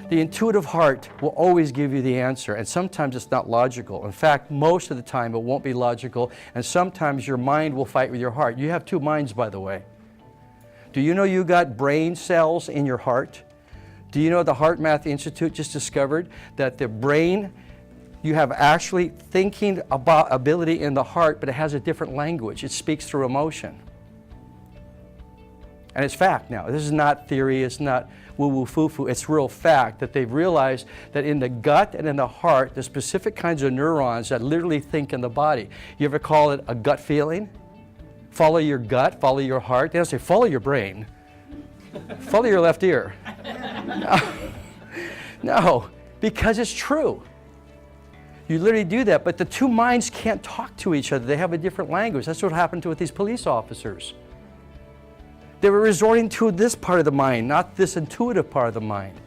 The intuitive heart will always give you the answer, and sometimes it's not logical. In fact, most of the time it won't be logical, and sometimes your mind will fight with your heart. You have two minds, by the way. Do you know you got brain cells in your heart? Do you know the Heart Math Institute just discovered that the brain, you have actually thinking about ability in the heart, but it has a different language. It speaks through emotion. And it's fact now. This is not theory, it's not woo-woo foo-foo, it's real fact that they've realized that in the gut and in the heart, there's specific kinds of neurons that literally think in the body. You ever call it a gut feeling? Follow your gut, follow your heart. They don't say follow your brain. Follow your left ear. No, because it's true. You literally do that, but the two minds can't talk to each other. They have a different language. That's what happened with these police officers. They were resorting to this part of the mind, not this intuitive part of the mind.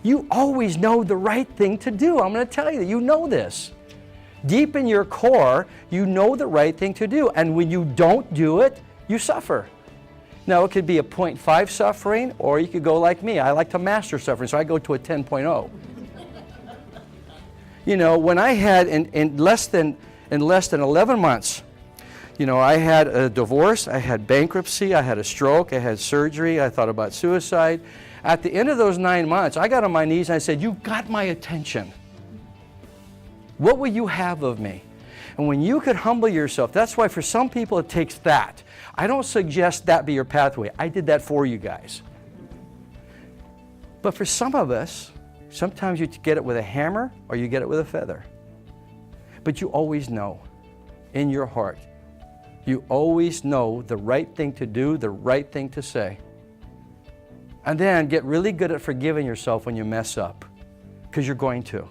You always know the right thing to do. I'm going to tell you that you know this. Deep in your core, you know the right thing to do. And when you don't do it, you suffer. Now, it could be a 0.5 suffering, or you could go like me. I like to master suffering, so I go to a 10.0. You know, when I had in less than 11 months, you know, I had a divorce, I had bankruptcy, I had a stroke, I had surgery, I thought about suicide. At the end of those 9 months, I got on my knees and I said, you got my attention. What will you have of me? And when you could humble yourself, that's why for some people it takes that. I don't suggest that be your pathway. I did that for you guys. But for some of us, sometimes you get it with a hammer or you get it with a feather. But you always know in your heart. You always know the right thing to do, the right thing to say. And then get really good at forgiving yourself when you mess up, because you're going to.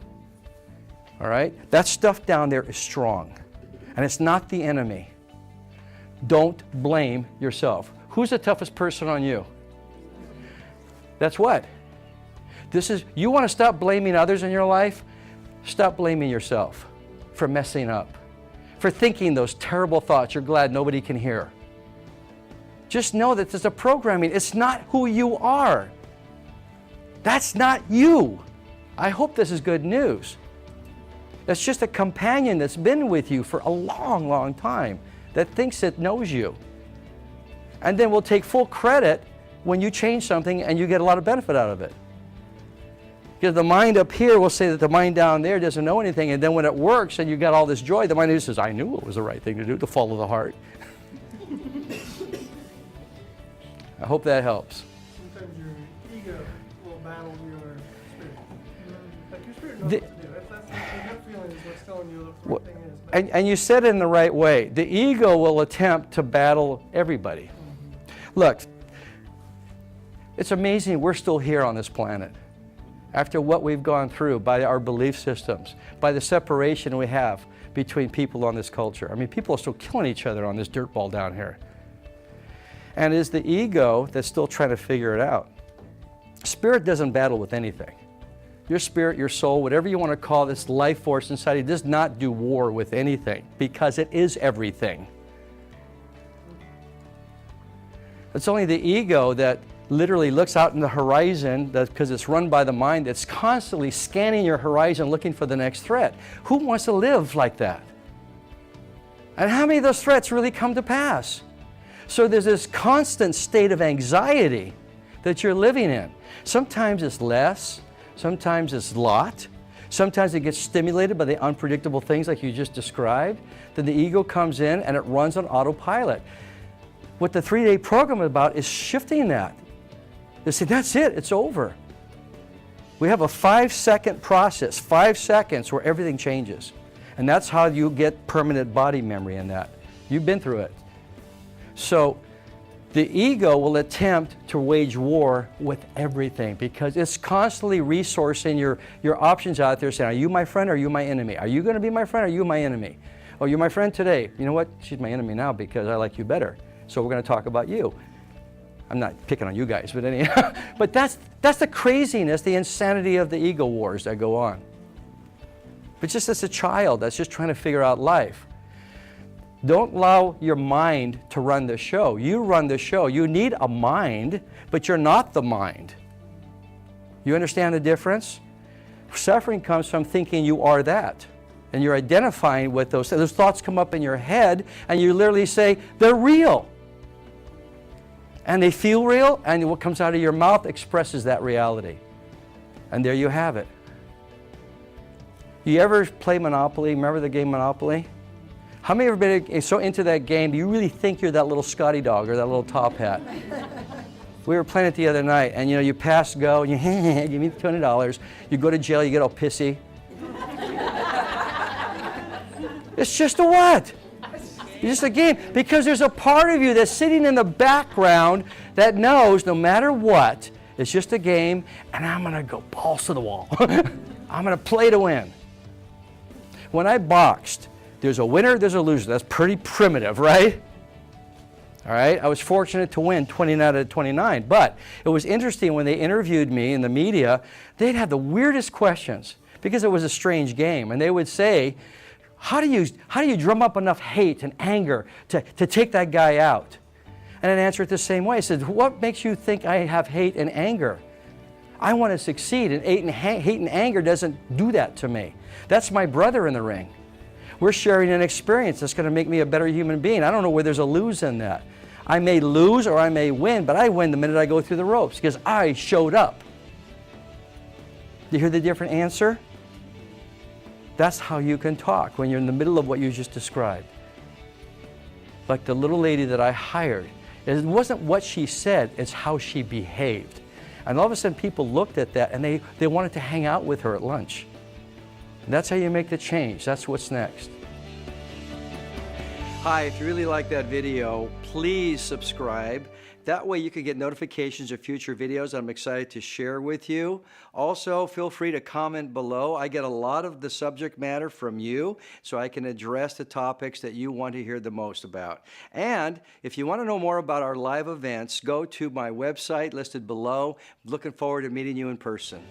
All right? That stuff down there is strong, and it's not the enemy. Don't blame yourself. Who's the toughest person on you? That's what? You want to stop blaming others in your life? Stop blaming yourself for messing up. For thinking those terrible thoughts you're glad nobody can hear. Just know that there's a programming. It's not who you are. That's not you. I hope this is good news. That's just a companion that's been with you for a long, long time that thinks it knows you. And then will take full credit when you change something and you get a lot of benefit out of it. Because the mind up here will say that the mind down there doesn't know anything, and then when it works and you got all this joy, the mind who says, I knew it was the right thing to do, to follow the heart. I hope that helps. Sometimes your ego will battle your spirit. Like your spirit knows what to do. That's your gut feeling is what's telling you what the right thing is. And you said it in the right way. The ego will attempt to battle everybody. Mm-hmm. Look, it's amazing we're still here on this planet. After what we've gone through by our belief systems, by the separation we have between people on this culture. I mean, people are still killing each other on this dirt ball down here. And it's the ego that's still trying to figure it out. Spirit doesn't battle with anything. Your spirit, your soul, whatever you want to call this life force inside you, does not do war with anything because it is everything. It's only the ego that literally looks out in the horizon because it's run by the mind that's constantly scanning your horizon looking for the next threat. Who wants to live like that? And how many of those threats really come to pass? So there's this constant state of anxiety that you're living in. Sometimes it's less, sometimes it's a lot, sometimes it gets stimulated by the unpredictable things like you just described. Then the ego comes in and it runs on autopilot. What the 3-day program is about is shifting that. They say, that's it, it's over. We have a 5-second process, 5 seconds where everything changes. And that's how you get permanent body memory in that. You've been through it. So the ego will attempt to wage war with everything because it's constantly resourcing your options out there saying, are you my friend or are you my enemy? Are you going to be my friend or are you my enemy? Oh, you're my friend today. You know what? She's my enemy now because I like you better. So we're going to talk about you. I'm not picking on you guys, but anyhow. But that's the craziness, the insanity of the ego wars that go on. But just as a child that's just trying to figure out life. Don't allow your mind to run the show. You run the show. You need a mind, but you're not the mind. You understand the difference? Suffering comes from thinking you are that. And you're identifying with those thoughts come up in your head, and you literally say, they're real. And they feel real, and what comes out of your mouth expresses that reality. And there you have it. You ever play Monopoly? Remember the game Monopoly? How many have ever been so into that game, do you really think you're that little Scotty dog or that little top hat? We were playing it the other night, and you pass go, and you give me $200. You go to jail, you get all pissy. It's just a what? It's just a game. Because there's a part of you that's sitting in the background that knows no matter what, it's just a game, and I'm going to go balls to the wall. I'm going to play to win. When I boxed, there's a winner, there's a loser. That's pretty primitive, right? All right, I was fortunate to win 29 out of 29, but it was interesting when they interviewed me in the media, they'd have the weirdest questions because it was a strange game, and they would say, how do you drum up enough hate and anger to take that guy out? And I'd answer it the same way. I said, what makes you think I have hate and anger? I want to succeed, and hate and anger doesn't do that to me. That's my brother in the ring. We're sharing an experience that's going to make me a better human being. I don't know where there's a lose in that. I may lose or I may win, but I win the minute I go through the ropes because I showed up. Do you hear the different answer? That's how you can talk when you're in the middle of what you just described. Like the little lady that I hired. It wasn't what she said, it's how she behaved. And all of a sudden people looked at that and they wanted to hang out with her at lunch. And that's how you make the change. That's what's next. Hi, if you really like that video, please subscribe. That way you can get notifications of future videos I'm excited to share with you. Also, feel free to comment below. I get a lot of the subject matter from you, so I can address the topics that you want to hear the most about. And if you want to know more about our live events, go to my website listed below. Looking forward to meeting you in person.